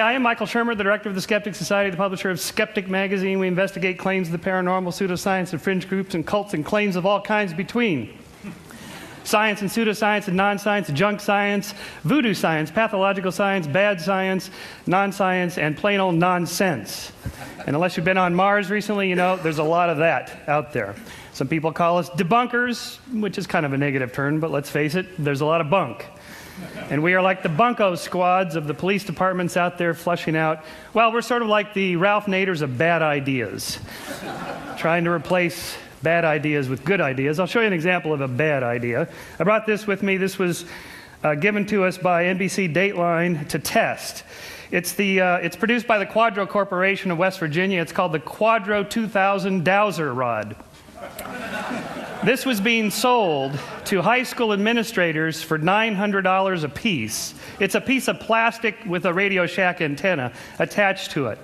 I am Michael Shermer, the director of the Skeptic Society, the publisher of Skeptic Magazine. We investigate claims of the paranormal, pseudoscience, and fringe groups and cults and claims of all kinds between. Science and pseudoscience and non-science, junk science, voodoo science, pathological science, bad science, non-science, and plain old nonsense. And unless you've been on Mars recently, you know there's a lot of that out there. Some people call us debunkers, which is kind of a negative term, but let's face it, there's a lot of bunk. And we are like the bunko squads of the police departments out there flushing out. Well, we're sort of like the Ralph Naders of bad ideas, trying to replace bad ideas with good ideas. I'll show you an example of a bad idea. I brought this with me. This was given to us by NBC Dateline to test. It's produced by the Quadro Corporation of West Virginia. It's called the Quadro 2000 Dowser Rod. This was being sold to high school administrators for $900 a piece. It's a piece of plastic with a Radio Shack antenna attached to it.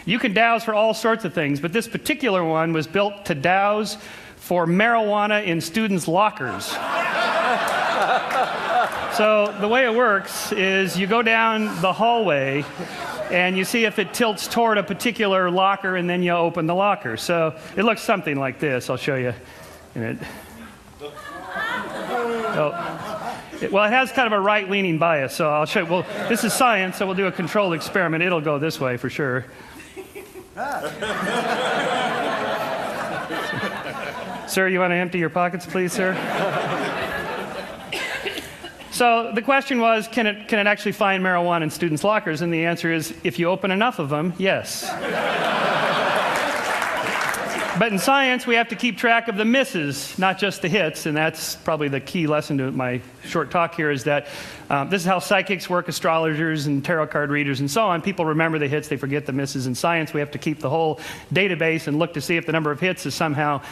You can douse for all sorts of things, but this particular one was built to douse for marijuana in students' lockers. So the way it works is you go down the hallway and you see if it tilts toward a particular locker, and then you open the locker. So it looks something like this. I'll show you in it. Well, it has kind of a right-leaning bias, so I'll show you. Well, this is science, so we'll do a controlled experiment. It'll go this way for sure. Sir, you want to empty your pockets, please, sir? So the question was, can it actually find marijuana in students' lockers? And the answer is, if you open enough of them, yes. But in science, we have to keep track of the misses, not just the hits, and that's probably the key lesson to my short talk here, is that this is how psychics work, astrologers and tarot card readers and so on. People remember the hits, they forget the misses. In science, we have to keep the whole database and look to see if the number of hits is somehow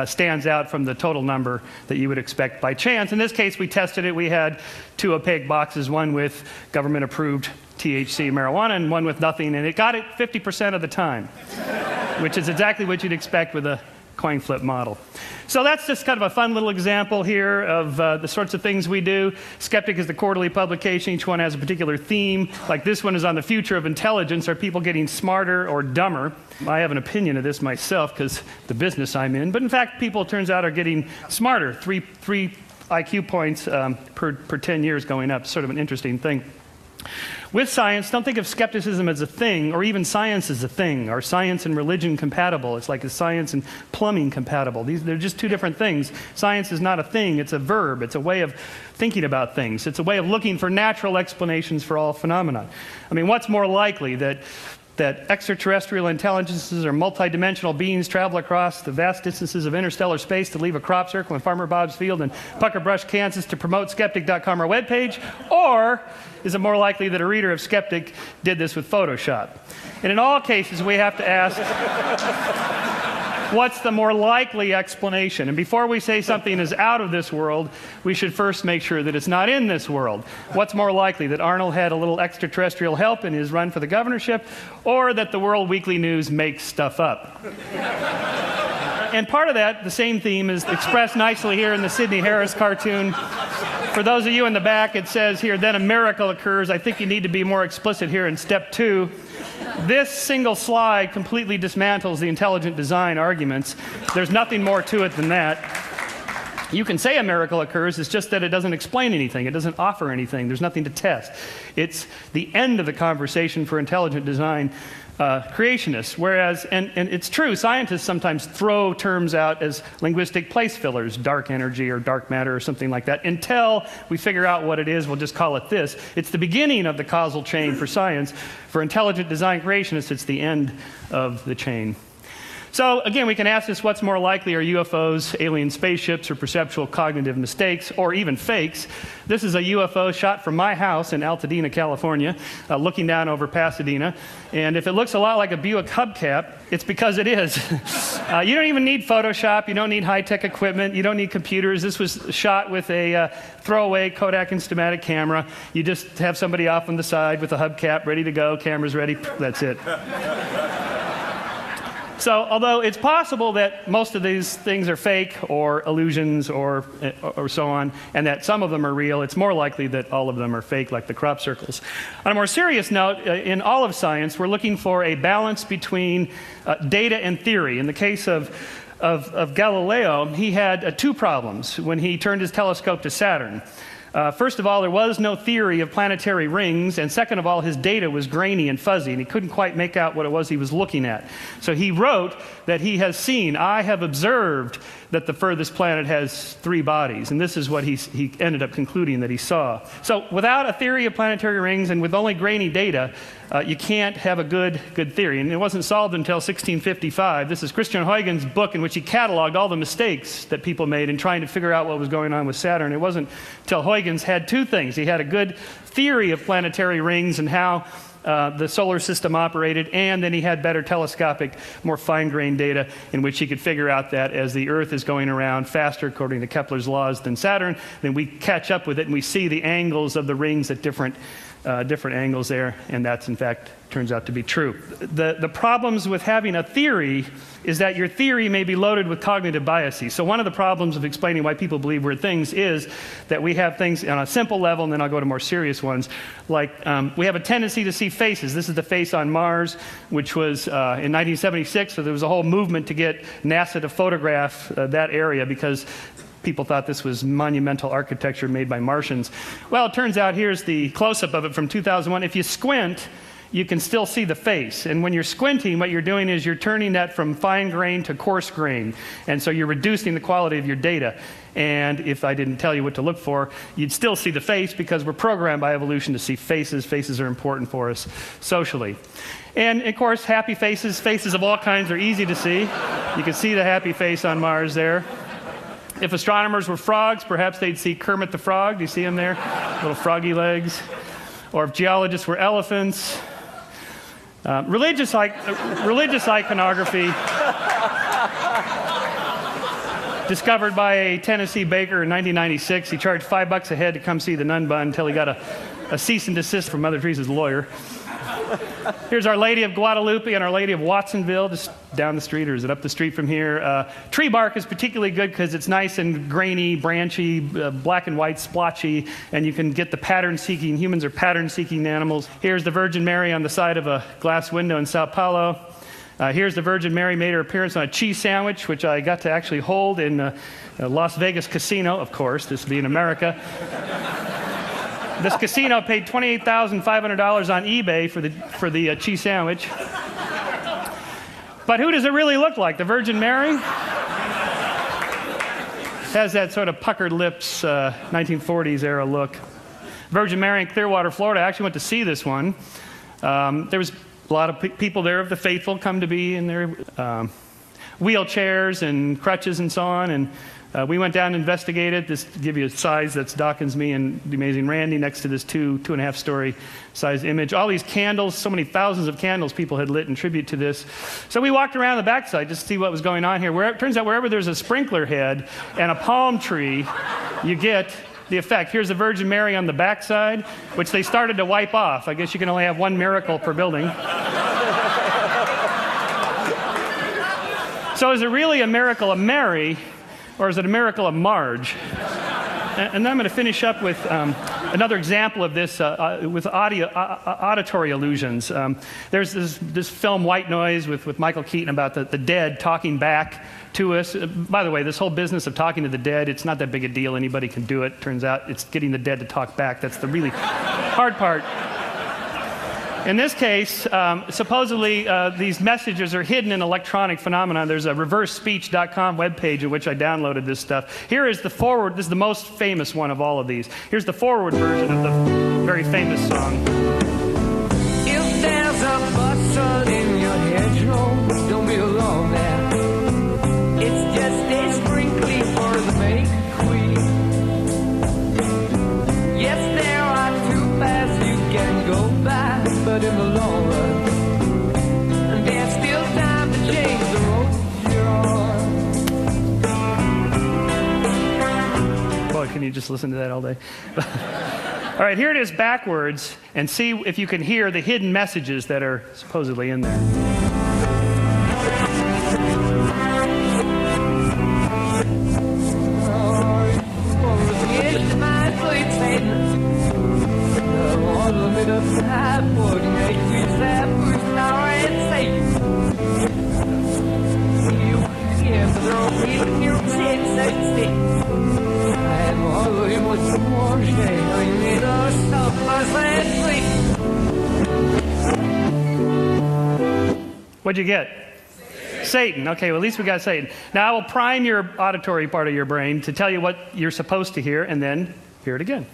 stands out from the total number that you would expect by chance. In this case, we tested it. We had two opaque boxes, one with government-approved THC marijuana and one with nothing, and it got it 50% of the time, which is exactly what you'd expect with a coin flip model. So that's just kind of a fun little example here of the sorts of things we do. Skeptic is the quarterly publication. Each one has a particular theme. Like this one is on the future of intelligence. Are people getting smarter or dumber? I have an opinion of this myself because the business I'm in. But in fact, people, it turns out, are getting smarter. Three IQ points per 10 years going up. Sort of an interesting thing. With science, don't think of skepticism as a thing, or even science as a thing. Are science and religion compatible? It's like, is science and plumbing compatible? They're just two different things. Science is not a thing, it's a verb. It's a way of thinking about things. It's a way of looking for natural explanations for all phenomena. I mean, what's more likely, that extraterrestrial intelligences or multidimensional beings travel across the vast distances of interstellar space to leave a crop circle in Farmer Bob's field in Pucker Brush, Kansas to promote Skeptic.com, our webpage? Or is it more likely that a reader of Skeptic did this with Photoshop? And in all cases, we have to ask, what's the more likely explanation? And before we say something is out of this world, we should first make sure that it's not in this world. What's more likely, that Arnold had a little extraterrestrial help in his run for the governorship, or that the World Weekly News makes stuff up? And part of that, the same theme, is expressed nicely here in the Sidney Harris cartoon. For those of you in the back, it says here, then a miracle occurs. I think you need to be more explicit here in step 2. This single slide completely dismantles the intelligent design arguments. There's nothing more to it than that. You can say a miracle occurs, it's just that it doesn't explain anything. It doesn't offer anything. There's nothing to test. It's the end of the conversation for intelligent design creationists. Whereas, and it's true, scientists sometimes throw terms out as linguistic place fillers, dark energy or dark matter or something like that. Until we figure out what it is, we'll just call it this. It's the beginning of the causal chain for science. For intelligent design creationists, it's the end of the chain. So again, we can ask this, what's more likely, are UFOs, alien spaceships, or perceptual cognitive mistakes, or even fakes? This is a UFO shot from my house in Altadena, California, looking down over Pasadena. And if it looks a lot like a Buick hubcap, it's because it is. You don't even need Photoshop, you don't need high-tech equipment, you don't need computers. This was shot with a throwaway Kodak Instamatic camera. You just have somebody off on the side with a hubcap ready to go, cameras ready, that's it. So although it's possible that most of these things are fake or illusions or so on, and that some of them are real, it's more likely that all of them are fake, like the crop circles. On a more serious note, in all of science, we're looking for a balance between data and theory. In the case of Galileo, he had two problems when he turned his telescope to Saturn. First of all, there was no theory of planetary rings, and second of all, his data was grainy and fuzzy, and he couldn't quite make out what it was he was looking at. So he wrote that he has seen, I have observed that the furthest planet has 3 bodies, and this is what he ended up concluding that he saw. So without a theory of planetary rings and with only grainy data, you can't have a good theory. And it wasn't solved until 1655. This is Christian Huygens' book in which he cataloged all the mistakes that people made in trying to figure out what was going on with Saturn. It wasn't until Huygens had 2 things. He had a good theory of planetary rings and how the solar system operated, and then he had better telescopic, more fine-grained data in which he could figure out that as the Earth is going around faster, according to Kepler's laws, than Saturn, then we catch up with it and we see the angles of the rings at different angles there, and that's in fact turns out to be true. The problems with having a theory is that your theory may be loaded with cognitive biases. So one of the problems of explaining why people believe weird things is that we have things on a simple level, and then I'll go to more serious ones, like we have a tendency to see faces. This is the face on Mars, which was in 1976, so there was a whole movement to get NASA to photograph that area because people thought this was monumental architecture made by Martians. Well, it turns out here's the close-up of it from 2001. If you squint, you can still see the face. And when you're squinting, what you're doing is you're turning that from fine grain to coarse grain. And so you're reducing the quality of your data. And if I didn't tell you what to look for, you'd still see the face because we're programmed by evolution to see faces. Faces are important for us socially. And of course, happy faces, faces of all kinds are easy to see. You can see the happy face on Mars there. If astronomers were frogs, perhaps they'd see Kermit the Frog. Do you see him there? Little froggy legs. Or if geologists were elephants. Religious iconography discovered by a Tennessee baker in 1996. He charged $5 a head to come see the nun bun until he got a cease and desist from Mother Teresa's lawyer. Here's Our Lady of Guadalupe and Our Lady of Watsonville, just down the street, or is it up the street from here? Tree bark is particularly good because it's nice and grainy, branchy, black and white, splotchy, and you can get the pattern-seeking. Humans are pattern-seeking animals. Here's the Virgin Mary on the side of a glass window in Sao Paulo. Here's the Virgin Mary made her appearance on a cheese sandwich, which I got to actually hold in a Las Vegas casino, of course, this being America. This casino paid $28,500 on eBay for the cheese sandwich. But who does it really look like? The Virgin Mary? Has that sort of puckered lips, 1940s era look. Virgin Mary in Clearwater, Florida. I actually went to see this one. There was a lot of people there of the faithful come to be in their wheelchairs and crutches and so on. And we went down and investigated. This to give you a size, that's Dawkins, me, and the amazing Randy next to this 2.5 story size image. All these candles, so many thousands of candles people had lit in tribute to this. So we walked around the backside just to see what was going on here. It turns out wherever there's a sprinkler head and a palm tree, you get the effect. Here's the Virgin Mary on the backside, which they started to wipe off. I guess you can only have one miracle per building. So is it really a miracle of Mary, or is it a miracle of Marge? And then I'm going to finish up with another example of this with auditory illusions. There's this film, White Noise, with Michael Keaton about the dead talking back to us. By the way, this whole business of talking to the dead, it's not that big a deal. Anybody can do it. Turns out it's getting the dead to talk back. That's the really hard part. In this case, supposedly these messages are hidden in electronic phenomena. There's a reversespeech.com webpage in which I downloaded this stuff. Here is the forward. This is the most famous one of all of these. Here's the forward version of the very famous song. If there's a bustle in your hedgerow, don't be alone there. It's just a sprinkling for the May Queen. Yes, there are 2 paths you can go by. But in the long run, there's still time to change the road you're on. Boy, can you just listen to that all day? All right, here it is backwards, and see if you can hear the hidden messages that are supposedly in there. What'd you get? Satan. Okay, well, at least we got Satan. Now I will prime your auditory part of your brain to tell you what you're supposed to hear, and then hear it again.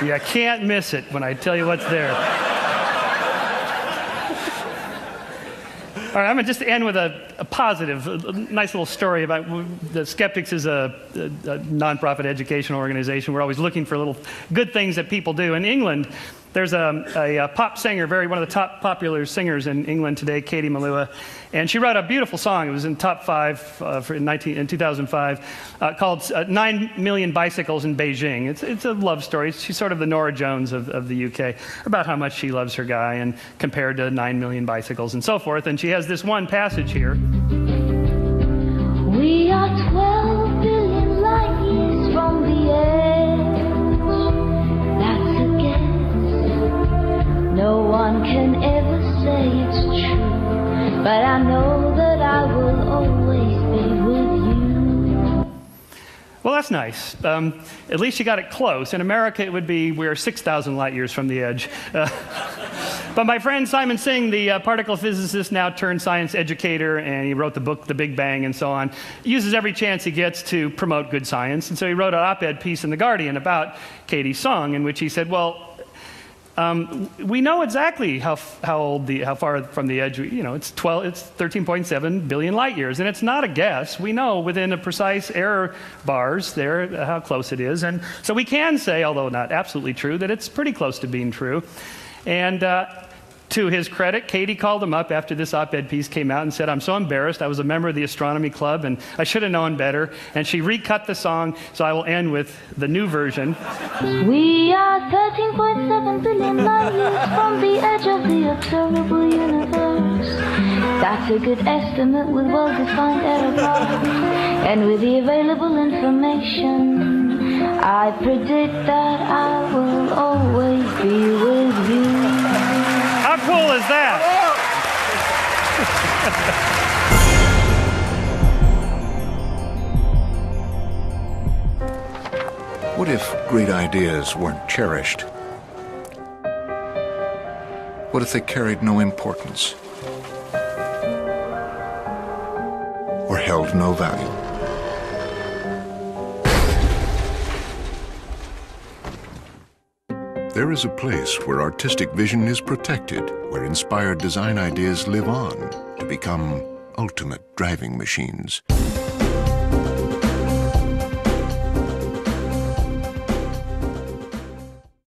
You can't miss it when I tell you what's there. All right, I'm going to just end with a positive, a nice little story about the Skeptics is a nonprofit educational organization. We're always looking for little good things that people do. In England, there's a pop singer, one of the top popular singers in England today, Katie Melua, and she wrote a beautiful song. It was in top 5 in 2005, called 9 Million Bicycles in Beijing. It's a love story. She's sort of the Norah Jones of the UK, about how much she loves her guy and compared to 9 million bicycles and so forth. And she has this one passage here. We are 12 billion light years from the edge. That's a guess. No one can ever say it's true, but I know that I will always be with you. Well, that's nice. At least you got it close. In America, it would be we're 6,000 light years from the edge. But my friend Simon Singh, the particle physicist, now turned science educator, and he wrote the book The Big Bang and so on, uses every chance he gets to promote good science. And so he wrote an op-ed piece in The Guardian about Katie's song, in which he said, well, we know exactly how far from the edge, it's 13.7 billion light years, and it's not a guess. We know within a precise error bars there how close it is, and so we can say, although not absolutely true, that it's pretty close to being true. And to his credit, Katie called him up after this op-ed piece came out and said, I'm so embarrassed. I was a member of the astronomy club, and I should have known better. And she recut the song, so I will end with the new version. We are 13.7 billion light years from the edge of the observable universe. That's a good estimate with well-defined error bars. And with the available information, I predict that I will always be with you. How cool is that? What if great ideas weren't cherished? What if they carried no importance? Or held no value? There is a place where artistic vision is protected, where inspired design ideas live on to become ultimate driving machines.